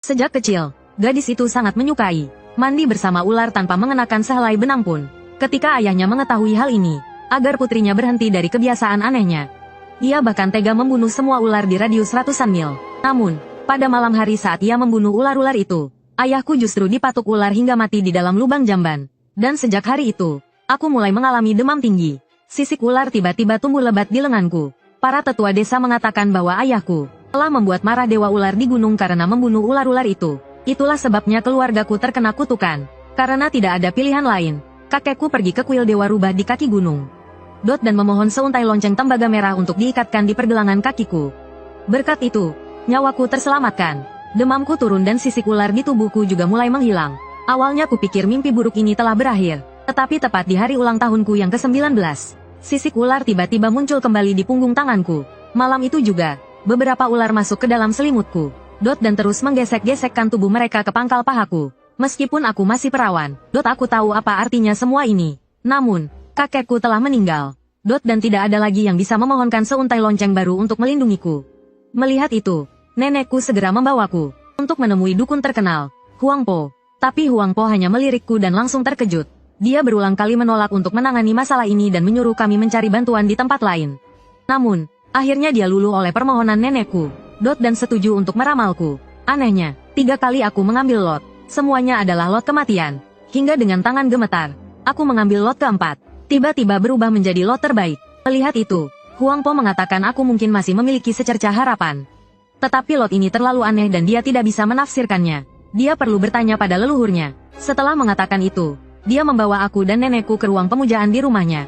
Sejak kecil, gadis itu sangat menyukai mandi bersama ular tanpa mengenakan sehelai benang pun. Ketika ayahnya mengetahui hal ini, agar putrinya berhenti dari kebiasaan anehnya, ia bahkan tega membunuh semua ular di radius ratusan mil. Namun, pada malam hari saat ia membunuh ular-ular itu, ayahku justru dipatuk ular hingga mati di dalam lubang jamban. Dan sejak hari itu, aku mulai mengalami demam tinggi. Sisik ular tiba-tiba tumbuh lebat di lenganku. Para tetua desa mengatakan bahwa ayahku telah membuat marah dewa ular di gunung karena membunuh ular-ular itu. Itulah sebabnya keluargaku terkena kutukan. Karena tidak ada pilihan lain, kakekku pergi ke kuil dewa rubah di kaki gunung. Dan memohon seuntai lonceng tembaga merah untuk diikatkan di pergelangan kakiku. Berkat itu, nyawaku terselamatkan. Demamku turun dan sisik ular di tubuhku juga mulai menghilang. Awalnya kupikir mimpi buruk ini telah berakhir. Tetapi tepat di hari ulang tahunku yang ke-19, sisik ular tiba-tiba muncul kembali di punggung tanganku. Malam itu juga, beberapa ular masuk ke dalam selimutku. Dan terus menggesek-gesekkan tubuh mereka ke pangkal pahaku. Meskipun aku masih perawan, aku tahu apa artinya semua ini. Namun, kakekku telah meninggal. Dan tidak ada lagi yang bisa memohonkan seuntai lonceng baru untuk melindungiku. Melihat itu, nenekku segera membawaku untuk menemui dukun terkenal, Huang Po. Tapi Huang Po hanya melirikku dan langsung terkejut. Dia berulang kali menolak untuk menangani masalah ini dan menyuruh kami mencari bantuan di tempat lain. Namun, akhirnya dia luluh oleh permohonan nenekku. Dan setuju untuk meramalku. Anehnya, 3 kali aku mengambil lot. Semuanya adalah lot kematian. Hingga dengan tangan gemetar, aku mengambil lot keempat. Tiba-tiba berubah menjadi lot terbaik. Melihat itu, Huang Po mengatakan aku mungkin masih memiliki secercah harapan. Tetapi lot ini terlalu aneh dan dia tidak bisa menafsirkannya. Dia perlu bertanya pada leluhurnya. Setelah mengatakan itu, dia membawa aku dan nenekku ke ruang pemujaan di rumahnya.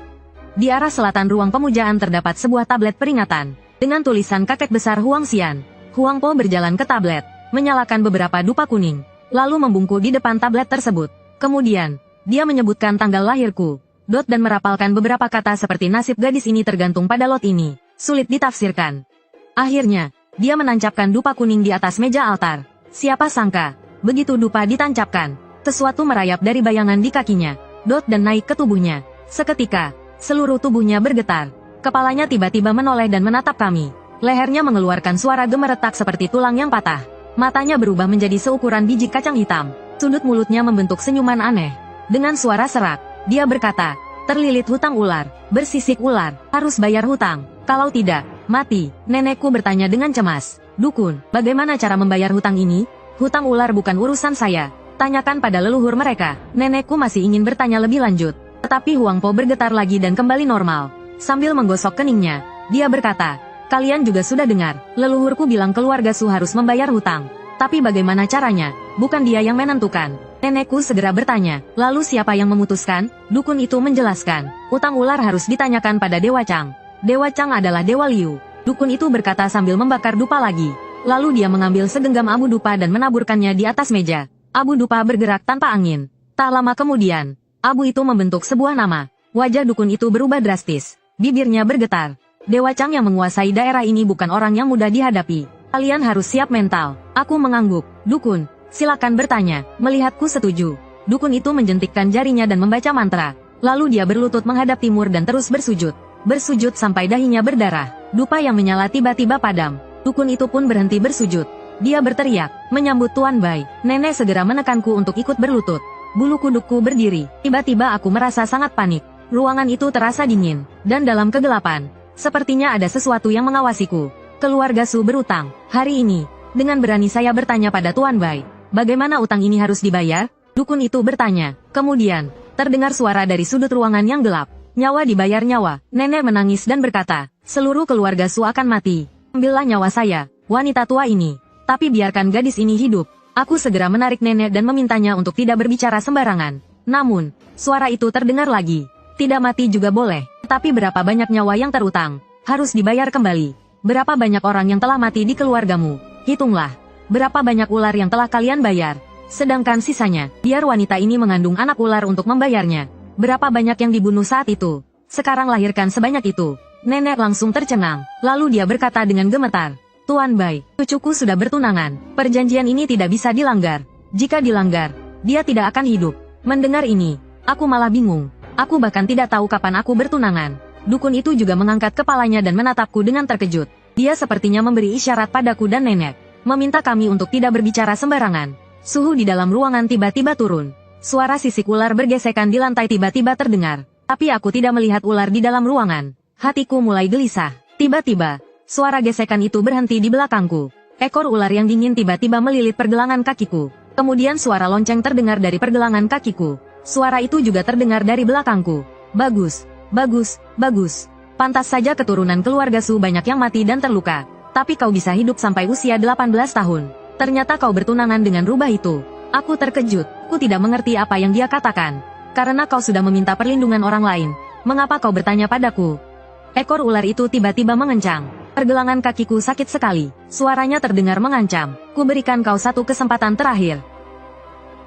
Di arah selatan ruang pemujaan terdapat sebuah tablet peringatan dengan tulisan kakek besar Huang Xian. Huang Po berjalan ke tablet, menyalakan beberapa dupa kuning, lalu membungkuk di depan tablet tersebut. Kemudian, dia menyebutkan tanggal lahirku, dan merapalkan beberapa kata seperti nasib gadis ini tergantung pada lot ini. Sulit ditafsirkan. Akhirnya, dia menancapkan dupa kuning di atas meja altar. Siapa sangka, begitu dupa ditancapkan, sesuatu merayap dari bayangan di kakinya, dan naik ke tubuhnya. Seketika, seluruh tubuhnya bergetar. Kepalanya tiba-tiba menoleh dan menatap kami. Lehernya mengeluarkan suara gemeretak seperti tulang yang patah. Matanya berubah menjadi seukuran biji kacang hitam. Sudut mulutnya membentuk senyuman aneh. Dengan suara serak, dia berkata, "Terlilit hutang ular, bersisik ular, harus bayar hutang. Kalau tidak, mati." Nenekku bertanya dengan cemas, "Dukun, bagaimana cara membayar hutang ini?" "Hutang ular bukan urusan saya. Tanyakan pada leluhur mereka." Nenekku masih ingin bertanya lebih lanjut. Tetapi Huang Po bergetar lagi dan kembali normal. Sambil menggosok keningnya, dia berkata, "Kalian juga sudah dengar, leluhurku bilang keluarga Su harus membayar hutang. Tapi bagaimana caranya? Bukan dia yang menentukan." Nenekku segera bertanya, "Lalu siapa yang memutuskan?" Dukun itu menjelaskan, "Utang ular harus ditanyakan pada Dewa Chang. Dewa Chang adalah Dewa Liu." Dukun itu berkata sambil membakar dupa lagi. Lalu dia mengambil segenggam abu dupa dan menaburkannya di atas meja. Abu dupa bergerak tanpa angin. Tak lama kemudian, abu itu membentuk sebuah nama. Wajah dukun itu berubah drastis. Bibirnya bergetar. Dewa Chang yang menguasai daerah ini bukan orang yang mudah dihadapi. Kalian harus siap mental. Aku mengangguk. "Dukun, silakan bertanya." Melihatku setuju, dukun itu menjentikkan jarinya dan membaca mantra. Lalu dia berlutut menghadap timur dan terus bersujud. Bersujud sampai dahinya berdarah. Dupa yang menyala tiba-tiba padam. Dukun itu pun berhenti bersujud. Dia berteriak, "Menyambut Tuan Bai." Nenek segera menekanku untuk ikut berlutut. Bulu kudukku berdiri. Tiba-tiba aku merasa sangat panik. Ruangan itu terasa dingin, dan dalam kegelapan, sepertinya ada sesuatu yang mengawasiku. Keluarga Su berutang. Hari ini, dengan berani saya bertanya pada Tuan Bai, "Bagaimana utang ini harus dibayar?" Dukun itu bertanya. Kemudian, terdengar suara dari sudut ruangan yang gelap. "Nyawa dibayar nyawa." Nenek menangis dan berkata, "Seluruh keluarga Su akan mati. Ambillah nyawa saya, wanita tua ini. Tapi biarkan gadis ini hidup." Aku segera menarik nenek dan memintanya untuk tidak berbicara sembarangan. Namun, suara itu terdengar lagi. "Tidak mati juga boleh, tapi berapa banyak nyawa yang terutang, harus dibayar kembali. Berapa banyak orang yang telah mati di keluargamu? Hitunglah. Berapa banyak ular yang telah kalian bayar? Sedangkan sisanya, biar wanita ini mengandung anak ular untuk membayarnya. Berapa banyak yang dibunuh saat itu? Sekarang lahirkan sebanyak itu." Nenek langsung tercengang, lalu dia berkata dengan gemetar, "Tuan Bai, cucuku sudah bertunangan. Perjanjian ini tidak bisa dilanggar. Jika dilanggar, dia tidak akan hidup." Mendengar ini, aku malah bingung. Aku bahkan tidak tahu kapan aku bertunangan. Dukun itu juga mengangkat kepalanya dan menatapku dengan terkejut. Dia sepertinya memberi isyarat padaku dan nenek. meminta kami untuk tidak berbicara sembarangan. Suhu di dalam ruangan tiba-tiba turun. Suara sisik ular bergesekan di lantai tiba-tiba terdengar. Tapi aku tidak melihat ular di dalam ruangan. Hatiku mulai gelisah. Tiba-tiba, suara gesekan itu berhenti di belakangku. Ekor ular yang dingin tiba-tiba melilit pergelangan kakiku. Kemudian suara lonceng terdengar dari pergelangan kakiku. Suara itu juga terdengar dari belakangku. Bagus, bagus, bagus. Pantas saja keturunan keluarga Su banyak yang mati dan terluka. Tapi kau bisa hidup sampai usia 18 tahun. Ternyata kau bertunangan dengan rubah itu. Aku terkejut. Aku tidak mengerti apa yang dia katakan. Karena kau sudah meminta perlindungan orang lain. Mengapa kau bertanya padaku? Ekor ular itu tiba-tiba mengencang. Pergelangan kakiku sakit sekali. Suaranya terdengar mengancam. Ku berikan kau satu kesempatan terakhir.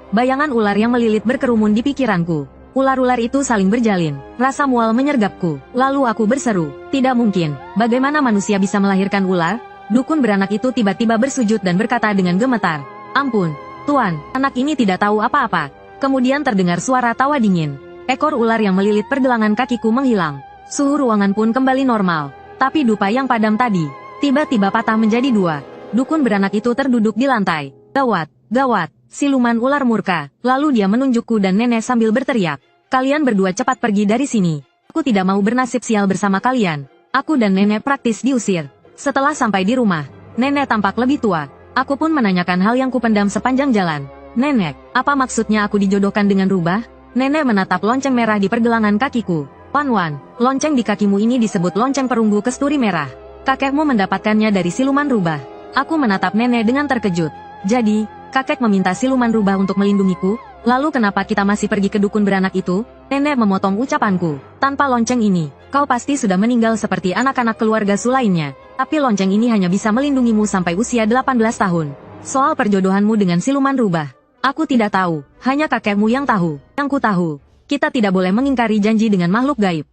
Bayangan ular yang melilit berkerumun di pikiranku. Ular-ular itu saling berjalin. Rasa mual menyergapku. Lalu aku berseru, tidak mungkin. Bagaimana manusia bisa melahirkan ular? Dukun beranak itu tiba-tiba bersujud dan berkata dengan gemetar. Ampun, Tuan, anak ini tidak tahu apa-apa. Kemudian terdengar suara tawa dingin. Ekor ular yang melilit pergelangan kakiku menghilang. Suhu ruangan pun kembali normal. Tapi dupa yang padam tadi, tiba-tiba patah menjadi dua. Dukun beranak itu terduduk di lantai. Gawat, gawat. Siluman ular murka. Lalu dia menunjukku dan nenek sambil berteriak. Kalian berdua cepat pergi dari sini. Aku tidak mau bernasib sial bersama kalian. Aku dan nenek praktis diusir. Setelah sampai di rumah, nenek tampak lebih tua. Aku pun menanyakan hal yang kupendam sepanjang jalan. Nenek, apa maksudnya aku dijodohkan dengan rubah? Nenek menatap lonceng merah di pergelangan kakiku. Wan, lonceng di kakimu ini disebut lonceng perunggu kesturi merah. Kakekmu mendapatkannya dari siluman rubah. Aku menatap nenek dengan terkejut. Jadi, kakek meminta siluman rubah untuk melindungiku? Lalu kenapa kita masih pergi ke dukun beranak itu? Nenek memotong ucapanku. Tanpa lonceng ini, kau pasti sudah meninggal seperti anak-anak keluarga Su lainnya. Tapi lonceng ini hanya bisa melindungimu sampai usia 18 tahun. Soal perjodohanmu dengan siluman rubah, aku tidak tahu, hanya kakekmu yang tahu. Yang ku tahu, kita tidak boleh mengingkari janji dengan makhluk gaib.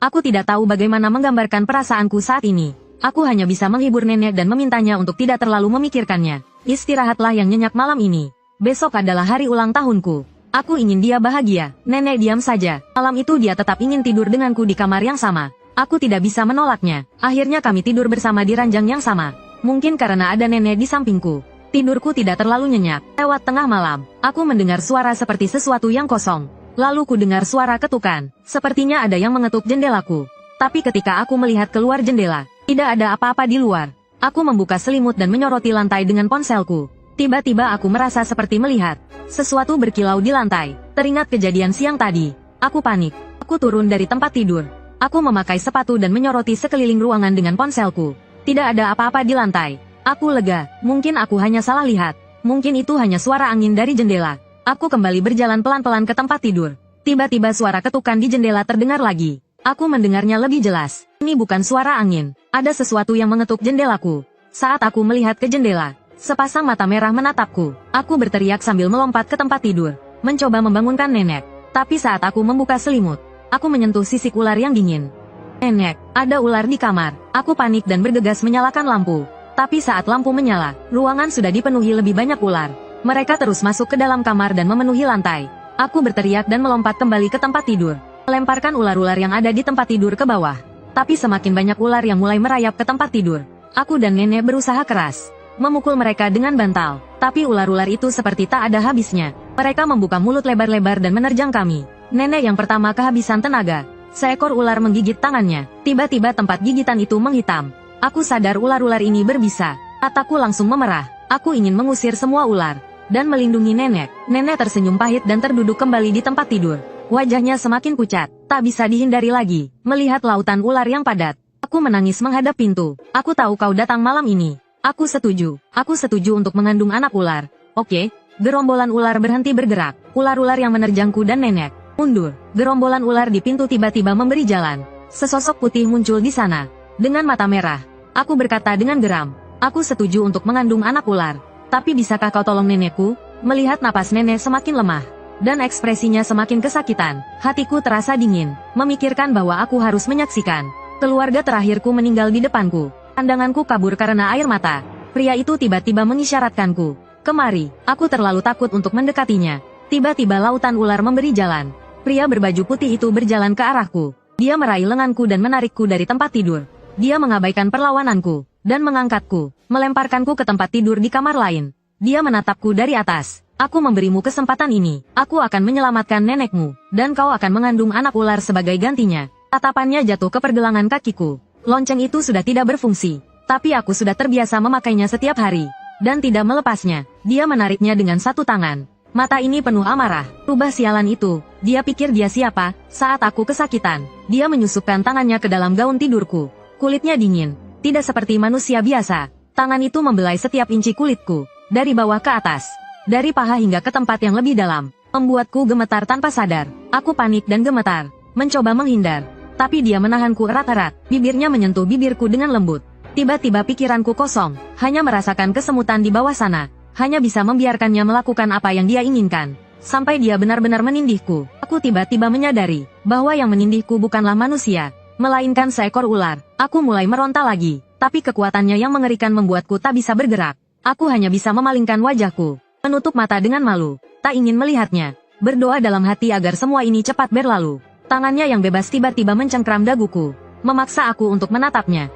Aku tidak tahu bagaimana menggambarkan perasaanku saat ini. Aku hanya bisa menghibur nenek dan memintanya untuk tidak terlalu memikirkannya. Istirahatlah yang nyenyak malam ini. Besok adalah hari ulang tahunku. Aku ingin dia bahagia. Nenek diam saja. Malam itu dia tetap ingin tidur denganku di kamar yang sama. Aku tidak bisa menolaknya. Akhirnya kami tidur bersama di ranjang yang sama. Mungkin karena ada nenek di sampingku. Tidurku tidak terlalu nyenyak. Lewat tengah malam, aku mendengar suara seperti sesuatu yang kosong. Lalu ku dengar suara ketukan. Sepertinya ada yang mengetuk jendelaku. Tapi ketika aku melihat keluar jendela, tidak ada apa-apa di luar. Aku membuka selimut dan menyoroti lantai dengan ponselku. Tiba-tiba aku merasa seperti melihat sesuatu berkilau di lantai. Teringat kejadian siang tadi. Aku panik. Aku turun dari tempat tidur. Aku memakai sepatu dan menyoroti sekeliling ruangan dengan ponselku. Tidak ada apa-apa di lantai. Aku lega. Mungkin aku hanya salah lihat. Mungkin itu hanya suara angin dari jendela. Aku kembali berjalan pelan-pelan ke tempat tidur. Tiba-tiba suara ketukan di jendela terdengar lagi. Aku mendengarnya lebih jelas. Ini bukan suara angin. Ada sesuatu yang mengetuk jendelaku. Saat aku melihat ke jendela, sepasang mata merah menatapku. Aku berteriak sambil melompat ke tempat tidur, mencoba membangunkan nenek. Tapi saat aku membuka selimut, aku menyentuh sisik ular yang dingin. Nenek, ada ular di kamar. Aku panik dan bergegas menyalakan lampu. Tapi saat lampu menyala, ruangan sudah dipenuhi lebih banyak ular. Mereka terus masuk ke dalam kamar dan memenuhi lantai. Aku berteriak dan melompat kembali ke tempat tidur, melemparkan ular-ular yang ada di tempat tidur ke bawah. Tapi semakin banyak ular yang mulai merayap ke tempat tidur. Aku dan nenek berusaha keras memukul mereka dengan bantal. Tapi ular-ular itu seperti tak ada habisnya. Mereka membuka mulut lebar-lebar dan menerjang kami. Nenek yang pertama kehabisan tenaga. Seekor ular menggigit tangannya. Tiba-tiba tempat gigitan itu menghitam. Aku sadar ular-ular ini berbisa. Mataku langsung memerah. Aku ingin mengusir semua ular dan melindungi nenek. Nenek tersenyum pahit dan terduduk kembali di tempat tidur. Wajahnya semakin pucat. Tak bisa dihindari lagi melihat lautan ular yang padat. Aku menangis menghadap pintu. Aku tahu kau datang malam ini. Aku setuju. Aku setuju untuk mengandung anak ular. Oke. Gerombolan ular berhenti bergerak. Ular-ular yang menerjangku dan nenek mundur. Gerombolan ular di pintu tiba-tiba memberi jalan. Sesosok putih muncul di sana. Dengan mata merah, aku berkata dengan geram. Aku setuju untuk mengandung anak ular. Tapi bisakah kau tolong nenekku? Melihat napas nenek semakin lemah dan ekspresinya semakin kesakitan, hatiku terasa dingin, memikirkan bahwa aku harus menyaksikan keluarga terakhirku meninggal di depanku. Pandanganku kabur karena air mata. Pria itu tiba-tiba mengisyaratkanku. Kemari, aku terlalu takut untuk mendekatinya. Tiba-tiba lautan ular memberi jalan. Pria berbaju putih itu berjalan ke arahku. Dia meraih lenganku dan menarikku dari tempat tidur. Dia mengabaikan perlawananku. dan mengangkatku, melemparkanku ke tempat tidur di kamar lain. Dia menatapku dari atas. Aku memberimu kesempatan ini. Aku akan menyelamatkan nenekmu, dan kau akan mengandung anak ular sebagai gantinya. Tatapannya jatuh ke pergelangan kakiku. Lonceng itu sudah tidak berfungsi, tapi aku sudah terbiasa memakainya setiap hari, dan tidak melepasnya. Dia menariknya dengan satu tangan. Mata ini penuh amarah. Rubah sialan itu. Dia pikir dia siapa? Saat aku kesakitan, dia menyusupkan tangannya ke dalam gaun tidurku. Kulitnya dingin, tidak seperti manusia biasa. Tangan itu membelai setiap inci kulitku, dari bawah ke atas, dari paha hingga ke tempat yang lebih dalam, membuatku gemetar tanpa sadar. Aku panik dan gemetar, mencoba menghindar, tapi dia menahanku erat-erat. Bibirnya menyentuh bibirku dengan lembut. Tiba-tiba pikiranku kosong, hanya merasakan kesemutan di bawah sana, hanya bisa membiarkannya melakukan apa yang dia inginkan, sampai dia benar-benar menindihku. Aku tiba-tiba menyadari bahwa yang menindihku bukanlah manusia, melainkan seekor ular. Aku mulai meronta lagi, tapi kekuatannya yang mengerikan membuatku tak bisa bergerak. Aku hanya bisa memalingkan wajahku, menutup mata dengan malu, tak ingin melihatnya, berdoa dalam hati agar semua ini cepat berlalu. Tangannya yang bebas tiba-tiba mencengkram daguku, memaksa aku untuk menatapnya.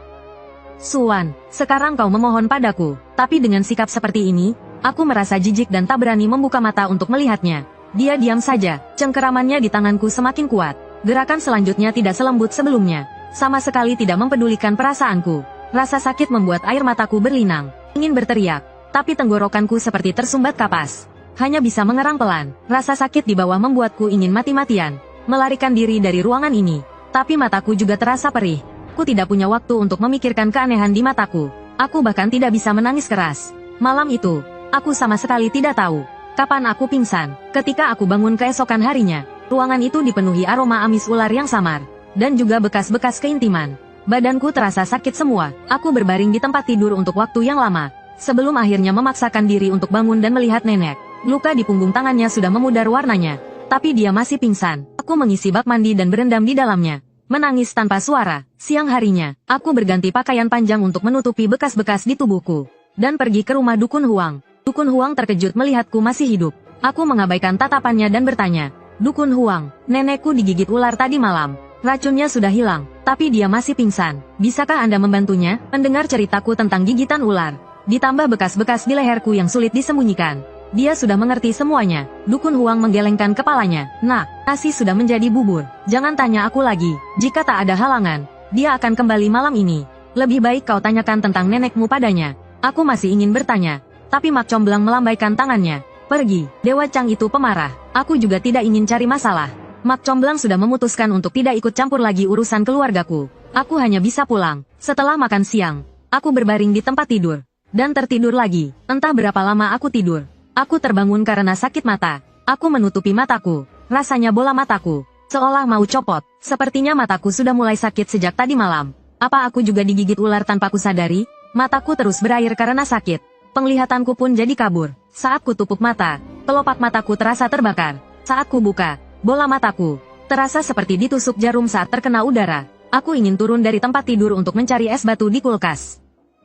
Suan, sekarang kau memohon padaku, tapi dengan sikap seperti ini, aku merasa jijik dan tak berani membuka mata untuk melihatnya. Dia diam saja, cengkeramannya di tanganku semakin kuat. Gerakan selanjutnya tidak selembut sebelumnya, sama sekali tidak mempedulikan perasaanku. Rasa sakit membuat air mataku berlinang, ingin berteriak, tapi tenggorokanku seperti tersumbat kapas. Hanya bisa mengerang pelan. Rasa sakit di bawah membuatku ingin mati-matian, melarikan diri dari ruangan ini. Tapi mataku juga terasa perih. Aku tidak punya waktu untuk memikirkan keanehan di mataku. Aku bahkan tidak bisa menangis keras. Malam itu, aku sama sekali tidak tahu kapan aku pingsan. Ketika aku bangun keesokan harinya, ruangan itu dipenuhi aroma amis ular yang samar, dan juga bekas-bekas keintiman. Badanku terasa sakit semua. Aku berbaring di tempat tidur untuk waktu yang lama, sebelum akhirnya memaksakan diri untuk bangun dan melihat nenek. Luka di punggung tangannya sudah memudar warnanya, tapi dia masih pingsan. Aku mengisi bak mandi dan berendam di dalamnya, menangis tanpa suara. Siang harinya, aku berganti pakaian panjang untuk menutupi bekas-bekas di tubuhku, dan pergi ke rumah Dukun Huang. Dukun Huang terkejut melihatku masih hidup. Aku mengabaikan tatapannya dan bertanya, "Dukun Huang, nenekku digigit ular tadi malam. Racunnya sudah hilang, tapi dia masih pingsan. Bisakah Anda membantunya?" Mendengar ceritaku tentang gigitan ular, ditambah bekas-bekas di leherku yang sulit disembunyikan, dia sudah mengerti semuanya. Dukun Huang menggelengkan kepalanya. "Nak, nasi sudah menjadi bubur. Jangan tanya aku lagi. Jika tak ada halangan, dia akan kembali malam ini. Lebih baik kau tanyakan tentang nenekmu padanya." Aku masih ingin bertanya, tapi Mak Comblang melambaikan tangannya. "Pergi." Dewa Chang itu pemarah. Aku juga tidak ingin cari masalah. Mak Comblang sudah memutuskan untuk tidak ikut campur lagi urusan keluargaku. Aku hanya bisa pulang. Setelah makan siang, aku berbaring di tempat tidur, dan tertidur lagi. Entah berapa lama aku tidur. Aku terbangun karena sakit mata. Aku menutupi mataku. Rasanya bola mataku seolah mau copot. Sepertinya mataku sudah mulai sakit sejak tadi malam. Apa aku juga digigit ular tanpa kusadari? Mataku terus berair karena sakit. Penglihatanku pun jadi kabur. Saat ku tutup mata, kelopak mataku terasa terbakar. Saat ku buka, bola mataku terasa seperti ditusuk jarum saat terkena udara. Aku ingin turun dari tempat tidur untuk mencari es batu di kulkas.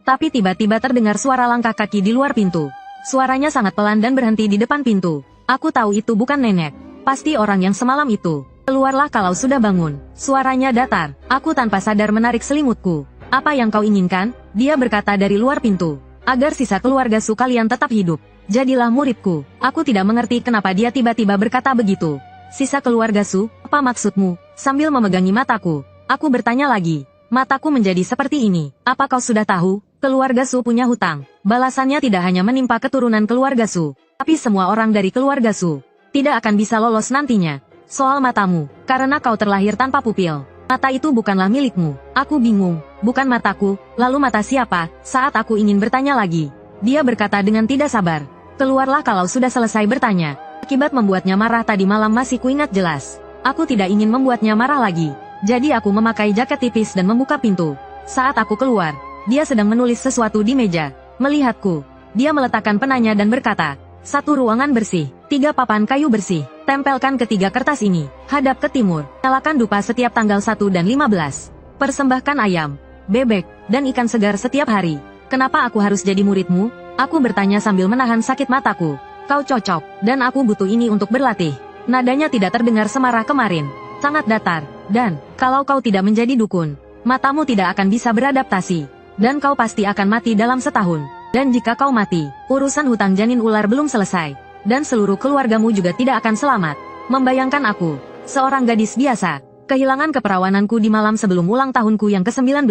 Tapi tiba-tiba terdengar suara langkah kaki di luar pintu. Suaranya sangat pelan dan berhenti di depan pintu. Aku tahu itu bukan nenek. Pasti orang yang semalam itu. "Keluarlah kalau sudah bangun." Suaranya datar. Aku tanpa sadar menarik selimutku. "Apa yang kau inginkan?" Dia berkata dari luar pintu. "Agar sisa keluarga Su kalian tetap hidup. Jadilah muridku." Aku tidak mengerti kenapa dia tiba-tiba berkata begitu. "Sisa keluarga Su, apa maksudmu?" Sambil memegangi mataku, aku bertanya lagi. Mataku menjadi seperti ini. "Apa kau sudah tahu? Keluarga Su punya hutang." Balasannya tidak hanya menimpa keturunan keluarga Su, tapi semua orang dari keluarga Su tidak akan bisa lolos nantinya. "Soal matamu, karena kau terlahir tanpa pupil, mata itu bukanlah milikmu." Aku bingung. Bukan mataku, lalu mata siapa? Saat aku ingin bertanya lagi, dia berkata dengan tidak sabar, "Keluarlah kalau sudah selesai bertanya." Akibat membuatnya marah tadi malam masih kuingat jelas. Aku tidak ingin membuatnya marah lagi. Jadi aku memakai jaket tipis dan membuka pintu. Saat aku keluar, dia sedang menulis sesuatu di meja. Melihatku, dia meletakkan penanya dan berkata, "1 ruangan bersih, 3 papan kayu bersih. Tempelkan ketiga kertas ini, hadap ke timur. Nyalakan dupa setiap tanggal 1 dan 15. Persembahkan ayam, bebek, dan ikan segar setiap hari." "Kenapa aku harus jadi muridmu?" Aku bertanya sambil menahan sakit mataku. "Kau cocok, dan aku butuh ini untuk berlatih." Nadanya tidak terdengar semarah kemarin. Sangat datar. "Dan, kalau kau tidak menjadi dukun, matamu tidak akan bisa beradaptasi." Dan kau pasti akan mati dalam setahun. Dan jika kau mati, urusan hutang janin ular belum selesai. Dan seluruh keluargamu juga tidak akan selamat. Membayangkan aku, seorang gadis biasa, kehilangan keperawananku di malam sebelum ulang tahunku yang ke-19.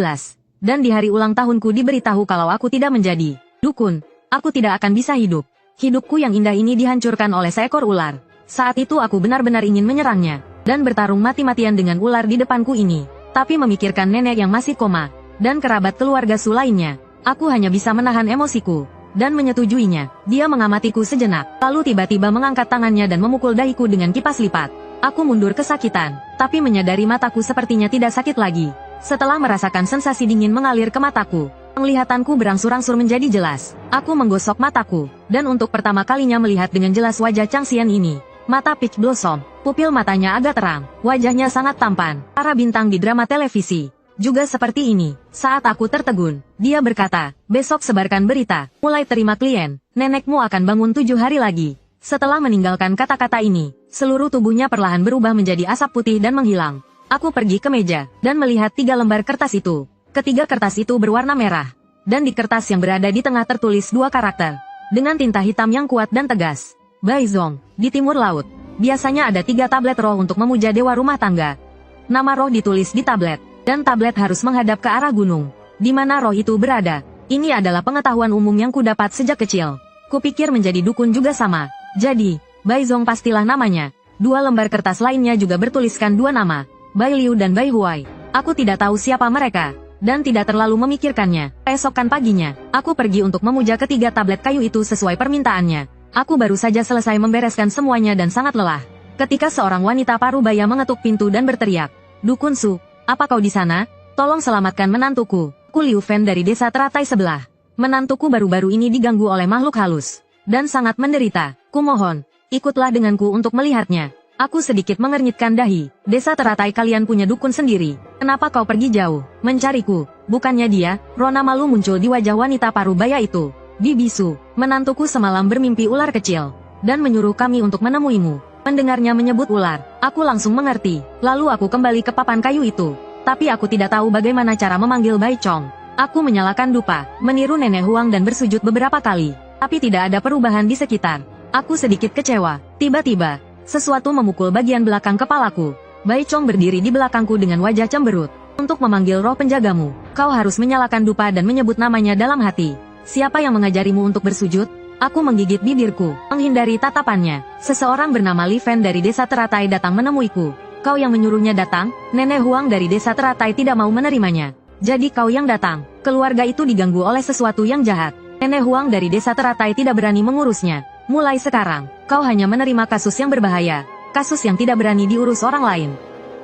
Dan di hari ulang tahunku diberitahu kalau aku tidak menjadi dukun. Aku tidak akan bisa hidup. Hidupku yang indah ini dihancurkan oleh seekor ular. Saat itu aku benar-benar ingin menyerangnya. Dan bertarung mati-matian dengan ular di depanku ini. Tapi memikirkan nenek yang masih koma. Dan kerabat keluarga Su lainnya. Aku hanya bisa menahan emosiku. Dan menyetujuinya. Dia mengamatiku sejenak. Lalu tiba-tiba mengangkat tangannya dan memukul dahiku dengan kipas lipat. Aku mundur kesakitan. Tapi menyadari mataku sepertinya tidak sakit lagi. Setelah merasakan sensasi dingin mengalir ke mataku. Penglihatanku berangsur-angsur menjadi jelas. Aku menggosok mataku. Dan untuk pertama kalinya melihat dengan jelas wajah Chang Xian ini. Mata Peach Blossom. Pupil matanya agak terang. Wajahnya sangat tampan. Para bintang di drama televisi. Juga seperti ini, saat aku tertegun, dia berkata, besok sebarkan berita, mulai terima klien, nenekmu akan bangun 7 hari lagi. Setelah meninggalkan kata-kata ini, seluruh tubuhnya perlahan berubah menjadi asap putih dan menghilang. Aku pergi ke meja, dan melihat 3 lembar kertas itu. Ketiga kertas itu berwarna merah. Dan di kertas yang berada di tengah tertulis 2 karakter. Dengan tinta hitam yang kuat dan tegas. Baizong, di timur laut. Biasanya ada 3 tablet roh untuk memuja dewa rumah tangga. Nama roh ditulis di tablet. Dan tablet harus menghadap ke arah gunung. Di mana roh itu berada. Ini adalah pengetahuan umum yang kudapat sejak kecil. Kupikir menjadi dukun juga sama. Jadi, Baizong pastilah namanya. 2 lembar kertas lainnya juga bertuliskan 2 nama. Bai Liu dan Bai Huai. Aku tidak tahu siapa mereka. Dan tidak terlalu memikirkannya. Esokan paginya, aku pergi untuk memuja ketiga tablet kayu itu sesuai permintaannya. Aku baru saja selesai membereskan semuanya dan sangat lelah. Ketika seorang wanita parubaya mengetuk pintu dan berteriak. Dukun Su. Apa kau di sana? Tolong selamatkan menantuku. Ku Liu Fen dari desa teratai sebelah. Menantuku baru-baru ini diganggu oleh makhluk halus. Dan sangat menderita. Kumohon, ikutlah denganku untuk melihatnya. Aku sedikit mengernyitkan dahi. Desa teratai kalian punya dukun sendiri. Kenapa kau pergi jauh? Mencariku. Bukannya dia, rona malu muncul di wajah wanita parubaya itu. Bibisu, menantuku semalam bermimpi ular kecil. Dan menyuruh kami untuk menemuimu. Mendengarnya menyebut ular, aku langsung mengerti. Lalu aku kembali ke papan kayu itu. Tapi aku tidak tahu bagaimana cara memanggil Bai Chong. Aku menyalakan dupa, meniru nenek Huang dan bersujud beberapa kali. Tapi tidak ada perubahan di sekitar. Aku sedikit kecewa. Tiba-tiba, sesuatu memukul bagian belakang kepalaku. Bai Chong berdiri di belakangku dengan wajah cemberut. Untuk memanggil roh penjagamu, kau harus menyalakan dupa dan menyebut namanya dalam hati. Siapa yang mengajarimu untuk bersujud? Aku menggigit bibirku, menghindari tatapannya. Seseorang bernama Li Fen dari desa teratai datang menemuiku. Kau yang menyuruhnya datang? Nenek Huang dari desa teratai tidak mau menerimanya. Jadi kau yang datang. Keluarga itu diganggu oleh sesuatu yang jahat. Nenek Huang dari desa teratai tidak berani mengurusnya. Mulai sekarang, kau hanya menerima kasus yang berbahaya. Kasus yang tidak berani diurus orang lain.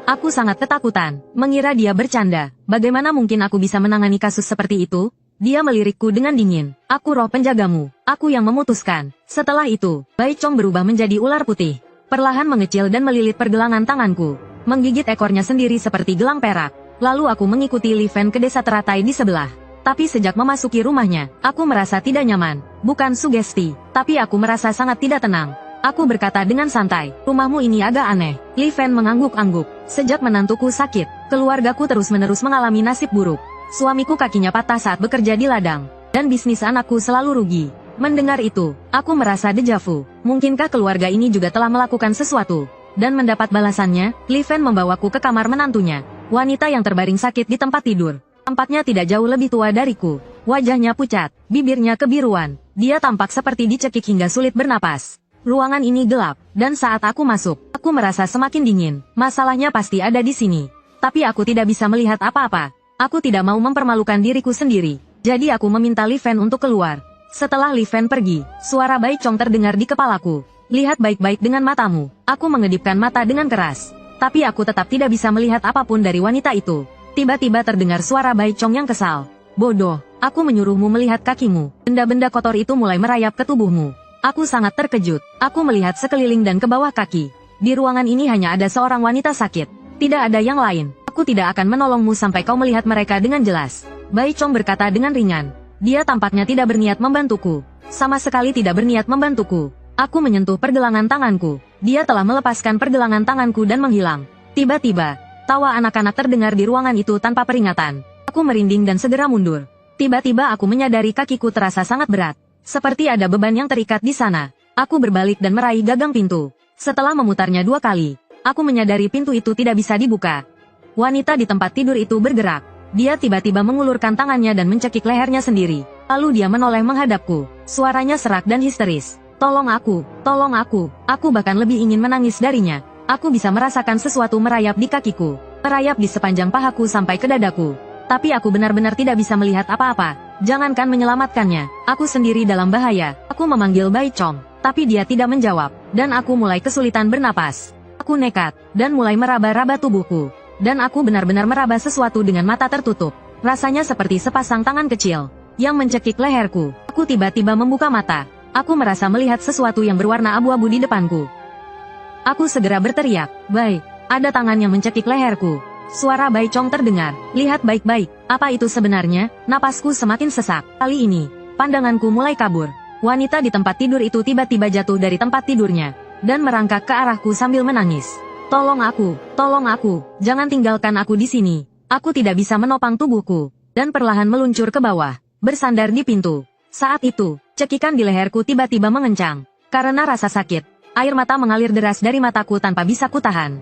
Aku sangat ketakutan, mengira dia bercanda. Bagaimana mungkin aku bisa menangani kasus seperti itu? Dia melirikku dengan dingin. Aku roh penjagamu. Aku yang memutuskan. Setelah itu, Bai Chong berubah menjadi ular putih. Perlahan mengecil dan melilit pergelangan tanganku. Menggigit ekornya sendiri seperti gelang perak. Lalu aku mengikuti Li Fen ke desa teratai di sebelah. Tapi sejak memasuki rumahnya, aku merasa tidak nyaman. Bukan sugesti, tapi aku merasa sangat tidak tenang. Aku berkata dengan santai, rumahmu ini agak aneh. Li Fen mengangguk-angguk. Sejak menantuku sakit, keluargaku terus-menerus mengalami nasib buruk. Suamiku kakinya patah saat bekerja di ladang, dan bisnis anakku selalu rugi. Mendengar itu, aku merasa dejavu. Mungkinkah keluarga ini juga telah melakukan sesuatu? Dan mendapat balasannya, Li Fen membawaku ke kamar menantunya. Wanita yang terbaring sakit di tempat tidur. Tampaknya tidak jauh lebih tua dariku. Wajahnya pucat, bibirnya kebiruan. Dia tampak seperti dicekik hingga sulit bernapas. Ruangan ini gelap, dan saat aku masuk, aku merasa semakin dingin. Masalahnya pasti ada di sini. Tapi aku tidak bisa melihat apa-apa. Aku tidak mau mempermalukan diriku sendiri. Jadi aku meminta Li Fen untuk keluar. Setelah Li Fen pergi, suara Bai Chong terdengar di kepalaku. Lihat baik-baik dengan matamu. Aku mengedipkan mata dengan keras. Tapi aku tetap tidak bisa melihat apapun dari wanita itu. Tiba-tiba terdengar suara Bai Chong yang kesal. Bodoh, aku menyuruhmu melihat kakimu. Benda-benda kotor itu mulai merayap ke tubuhmu. Aku sangat terkejut. Aku melihat sekeliling dan ke bawah kaki. Di ruangan ini hanya ada seorang wanita sakit. Tidak ada yang lain. Aku tidak akan menolongmu sampai kau melihat mereka dengan jelas. Bai Chong berkata dengan ringan. Dia tampaknya tidak berniat membantuku. Sama sekali tidak berniat membantuku. Aku menyentuh pergelangan tanganku. Dia telah melepaskan pergelangan tanganku dan menghilang. Tiba-tiba, tawa anak-anak terdengar di ruangan itu tanpa peringatan. Aku merinding dan segera mundur. Tiba-tiba aku menyadari kakiku terasa sangat berat. Seperti ada beban yang terikat di sana. Aku berbalik dan meraih gagang pintu. Setelah memutarnya 2 kali, aku menyadari pintu itu tidak bisa dibuka. Wanita di tempat tidur itu bergerak. Dia tiba-tiba mengulurkan tangannya dan mencekik lehernya sendiri. Lalu dia menoleh menghadapku. Suaranya serak dan histeris. Tolong aku, tolong aku. Aku bahkan lebih ingin menangis darinya. Aku bisa merasakan sesuatu merayap di kakiku. Merayap di sepanjang pahaku sampai ke dadaku. Tapi aku benar-benar tidak bisa melihat apa-apa. Jangankan menyelamatkannya, aku sendiri dalam bahaya. Aku memanggil Bai Chong, tapi dia tidak menjawab. Dan aku mulai kesulitan bernapas. Aku nekat, dan mulai meraba-raba tubuhku. Dan aku benar-benar meraba sesuatu dengan mata tertutup. Rasanya seperti sepasang tangan kecil yang mencekik leherku. Aku tiba-tiba membuka mata. Aku merasa melihat sesuatu yang berwarna abu-abu di depanku. Aku segera berteriak, "Bai!" Ada tangan yang mencekik leherku. Suara Bai Chong terdengar. "Lihat baik-baik, apa itu sebenarnya?" Napasku semakin sesak. Kali ini, pandanganku mulai kabur. Wanita di tempat tidur itu tiba-tiba jatuh dari tempat tidurnya dan merangkak ke arahku sambil menangis. Tolong aku, jangan tinggalkan aku di sini. Aku tidak bisa menopang tubuhku." Dan perlahan meluncur ke bawah, bersandar di pintu. Saat itu, cekikan di leherku tiba-tiba mengencang. Karena rasa sakit, air mata mengalir deras dari mataku tanpa bisa kutahan.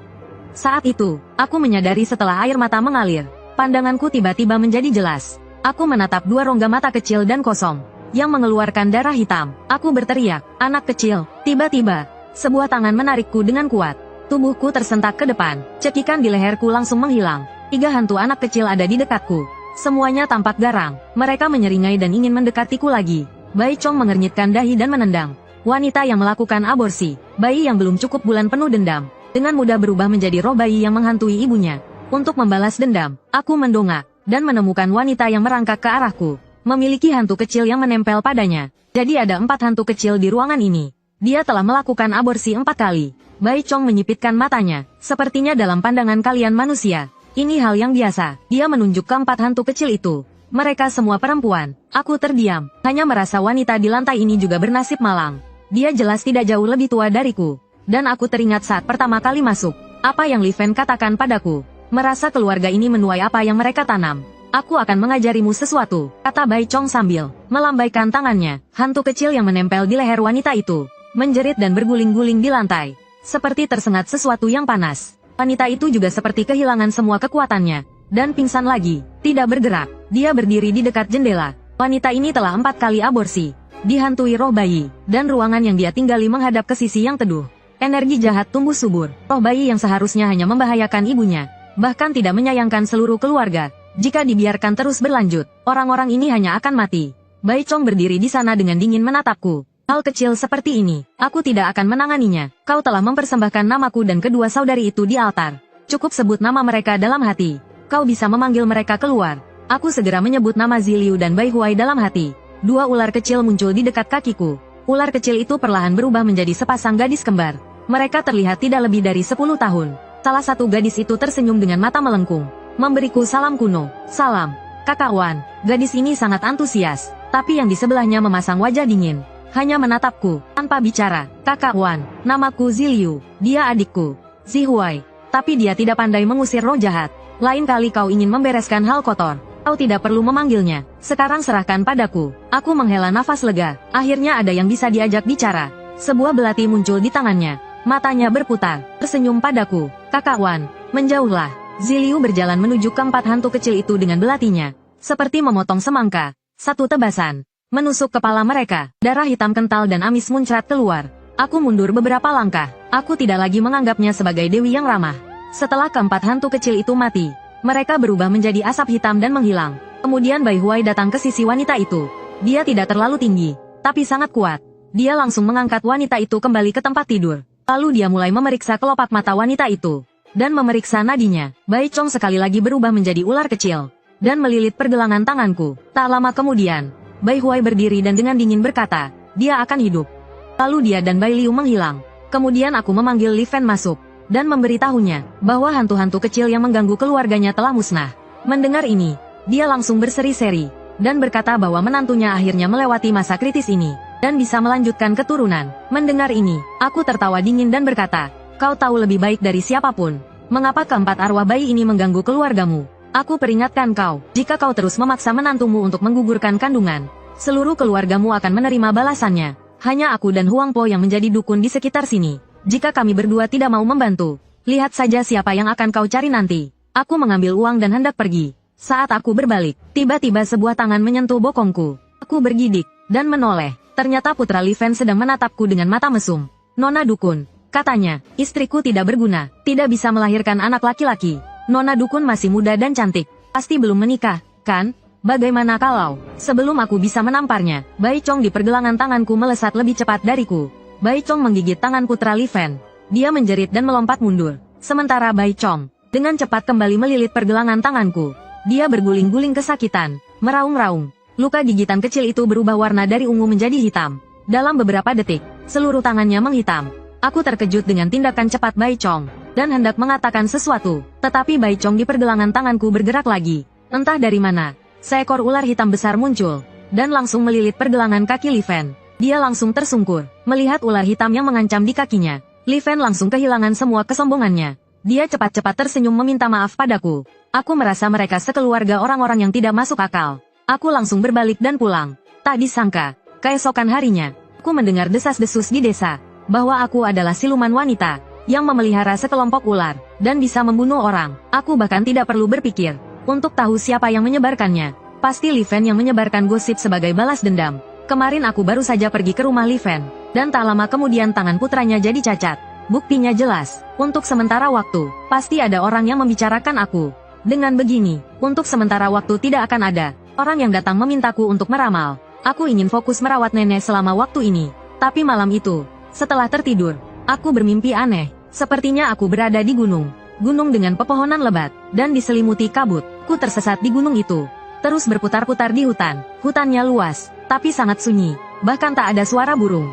Saat itu, aku menyadari setelah air mata mengalir, pandanganku tiba-tiba menjadi jelas. Aku menatap 2 rongga mata kecil dan kosong, yang mengeluarkan darah hitam. Aku berteriak, "Anak kecil!" Tiba-tiba, sebuah tangan menarikku dengan kuat. Tubuhku tersentak ke depan, cekikan di leherku langsung menghilang. 3 hantu anak kecil ada di dekatku. Semuanya tampak garang, mereka menyeringai dan ingin mendekatiku lagi. Bai Chong mengernyitkan dahi dan menendang. Wanita yang melakukan aborsi, bayi yang belum cukup bulan penuh dendam. Dengan mudah berubah menjadi roh bayi yang menghantui ibunya. Untuk membalas dendam, aku mendongak, dan menemukan wanita yang merangkak ke arahku. Memiliki hantu kecil yang menempel padanya. Jadi ada 4 hantu kecil di ruangan ini. Dia telah melakukan aborsi 4 kali. Bai Chong menyipitkan matanya. Sepertinya dalam pandangan kalian manusia, ini hal yang biasa. Dia menunjuk ke 4 hantu kecil itu. Mereka semua perempuan. Aku terdiam, hanya merasa wanita di lantai ini juga bernasib malang. Dia jelas tidak jauh lebih tua dariku. Dan aku teringat saat pertama kali masuk, apa yang Li Fen katakan padaku. Merasa keluarga ini menuai apa yang mereka tanam. Aku akan mengajarimu sesuatu, kata Bai Chong sambil melambaikan tangannya. Hantu kecil yang menempel di leher wanita itu menjerit dan berguling-guling di lantai, seperti tersengat sesuatu yang panas. Wanita itu juga seperti kehilangan semua kekuatannya, dan pingsan lagi, tidak bergerak. Dia berdiri di dekat jendela. Wanita ini telah 4 kali aborsi, dihantui roh bayi, dan ruangan yang dia tinggali menghadap ke sisi yang teduh. Energi jahat tumbuh subur. Roh bayi yang seharusnya hanya membahayakan ibunya, bahkan tidak menyayangkan seluruh keluarga. Jika dibiarkan terus berlanjut, orang-orang ini hanya akan mati. Bai Chong berdiri di sana dengan dingin menatapku. Hal kecil seperti ini, aku tidak akan menanganinya. Kau telah mempersembahkan namaku dan kedua saudari itu di altar. Cukup sebut nama mereka dalam hati. Kau bisa memanggil mereka keluar. Aku segera menyebut nama Ziliu dan Bai Huai dalam hati. 2 ular kecil muncul di dekat kakiku. Ular kecil itu perlahan berubah menjadi sepasang gadis kembar. Mereka terlihat tidak lebih dari 10 tahun. Salah satu gadis itu tersenyum dengan mata melengkung, memberiku salam kuno. "Salam, Kakak Wan." Gadis ini sangat antusias, tapi yang di sebelahnya memasang wajah dingin. Hanya menatapku, tanpa bicara. "Kakak Wan, namaku Ziliu. Dia adikku, Zihuai. Tapi dia tidak pandai mengusir roh jahat. Lain kali kau ingin membereskan hal kotor, kau tidak perlu memanggilnya. Sekarang serahkan padaku." Aku menghela nafas lega. Akhirnya ada yang bisa diajak bicara. Sebuah belati muncul di tangannya. Matanya berputar, tersenyum padaku. "Kakak Wan, menjauhlah." Ziliu berjalan menuju ke 4 hantu kecil itu dengan belatinya. Seperti memotong semangka. Satu tebasan menusuk kepala mereka. Darah hitam kental dan amis muncrat keluar. Aku mundur beberapa langkah. Aku tidak lagi menganggapnya sebagai dewi yang ramah. Setelah keempat hantu kecil itu mati, mereka berubah menjadi asap hitam dan menghilang. Kemudian Bai Huai datang ke sisi wanita itu. Dia tidak terlalu tinggi, tapi sangat kuat. Dia langsung mengangkat wanita itu kembali ke tempat tidur. Lalu dia mulai memeriksa kelopak mata wanita itu, dan memeriksa nadinya. Bai Chong sekali lagi berubah menjadi ular kecil, dan melilit pergelangan tanganku. Tak lama kemudian, Bai Huai berdiri dan dengan dingin berkata, "Dia akan hidup." Lalu dia dan Bai Liu menghilang. Kemudian aku memanggil Li Fen masuk, dan memberitahunya, bahwa hantu-hantu kecil yang mengganggu keluarganya telah musnah. Mendengar ini, dia langsung berseri-seri, dan berkata bahwa menantunya akhirnya melewati masa kritis ini, dan bisa melanjutkan keturunan. Mendengar ini, aku tertawa dingin dan berkata, "Kau tahu lebih baik dari siapapun, mengapa keempat arwah bayi ini mengganggu keluargamu?" Aku peringatkan kau, jika kau terus memaksa menantumu untuk menggugurkan kandungan, seluruh keluargamu akan menerima balasannya. Hanya aku dan Huang Po yang menjadi dukun di sekitar sini. Jika kami berdua tidak mau membantu, lihat saja siapa yang akan kau cari nanti. Aku mengambil uang dan hendak pergi. Saat aku berbalik, tiba-tiba sebuah tangan menyentuh bokongku. Aku bergidik dan menoleh. Ternyata Putra Li Fen sedang menatapku dengan mata mesum. Nona dukun, katanya, istriku tidak berguna, tidak bisa melahirkan anak laki-laki. Nona dukun masih muda dan cantik, pasti belum menikah, kan? Bagaimana kalau, sebelum aku bisa menamparnya, Bai Chong di pergelangan tanganku melesat lebih cepat dariku. Bai Chong menggigit tangan Putra Li Fen. Dia menjerit dan melompat mundur. Sementara Bai Chong, dengan cepat kembali melilit pergelangan tanganku. Dia berguling-guling kesakitan, meraung-raung. Luka gigitan kecil itu berubah warna dari ungu menjadi hitam. Dalam beberapa detik, seluruh tangannya menghitam. Aku terkejut dengan tindakan cepat Bai Chong, dan hendak mengatakan sesuatu. Tetapi Bai Chong di pergelangan tanganku bergerak lagi. Entah dari mana, seekor ular hitam besar muncul, dan langsung melilit pergelangan kaki Li Fen. Dia langsung tersungkur, melihat ular hitam yang mengancam di kakinya. Li Fen langsung kehilangan semua kesombongannya. Dia cepat-cepat tersenyum meminta maaf padaku. Aku merasa mereka sekeluarga orang-orang yang tidak masuk akal. Aku langsung berbalik dan pulang. Tak disangka, keesokan harinya, aku mendengar desas-desus di desa, bahwa aku adalah siluman wanita, yang memelihara sekelompok ular, dan bisa membunuh orang. Aku bahkan tidak perlu berpikir, untuk tahu siapa yang menyebarkannya. Pasti Li Fen yang menyebarkan gosip sebagai balas dendam. Kemarin aku baru saja pergi ke rumah Li Fen, dan tak lama kemudian tangan putranya jadi cacat. Buktinya jelas, untuk sementara waktu, pasti ada orang yang membicarakan aku. Dengan begini, untuk sementara waktu tidak akan ada orang yang datang memintaku untuk meramal. Aku ingin fokus merawat nenek selama waktu ini. Tapi malam itu, setelah tertidur, aku bermimpi aneh. Sepertinya aku berada di gunung. Gunung dengan pepohonan lebat, dan diselimuti kabut. Ku tersesat di gunung itu. Terus berputar-putar di hutan. Hutannya luas, tapi sangat sunyi. Bahkan tak ada suara burung.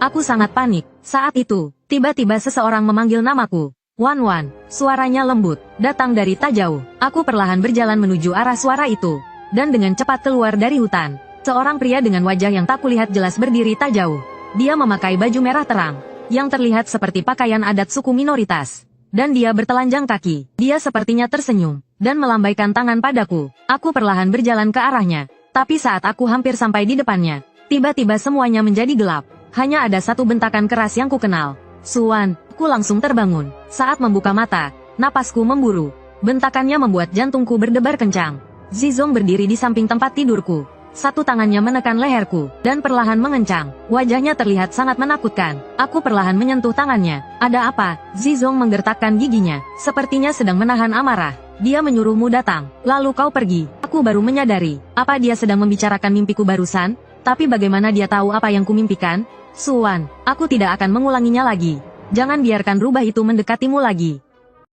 Aku sangat panik. Saat itu, tiba-tiba seseorang memanggil namaku. Wan Wan, suaranya lembut, datang dari tak jauh. Aku perlahan berjalan menuju arah suara itu, dan dengan cepat keluar dari hutan. Seorang pria dengan wajah yang tak kulihat jelas berdiri tak jauh. Dia memakai baju merah terang, yang terlihat seperti pakaian adat suku minoritas. Dan dia bertelanjang kaki. Dia sepertinya tersenyum, dan melambaikan tangan padaku. Aku perlahan berjalan ke arahnya. Tapi saat aku hampir sampai di depannya, tiba-tiba semuanya menjadi gelap. Hanya ada satu bentakan keras yang kukenal. Suan, ku langsung terbangun. Saat membuka mata, napasku memburu. Bentakannya membuat jantungku berdebar kencang. Zizong berdiri di samping tempat tidurku. Satu tangannya menekan leherku, dan perlahan mengencang. Wajahnya terlihat sangat menakutkan. Aku perlahan menyentuh tangannya. Ada apa? Zizong menggertakkan giginya, sepertinya sedang menahan amarah. Dia menyuruhmu datang, lalu kau pergi. Aku baru menyadari, apa dia sedang membicarakan mimpiku barusan? Tapi bagaimana dia tahu apa yang kumimpikan? Suan, aku tidak akan mengulanginya lagi. Jangan biarkan rubah itu mendekatimu lagi.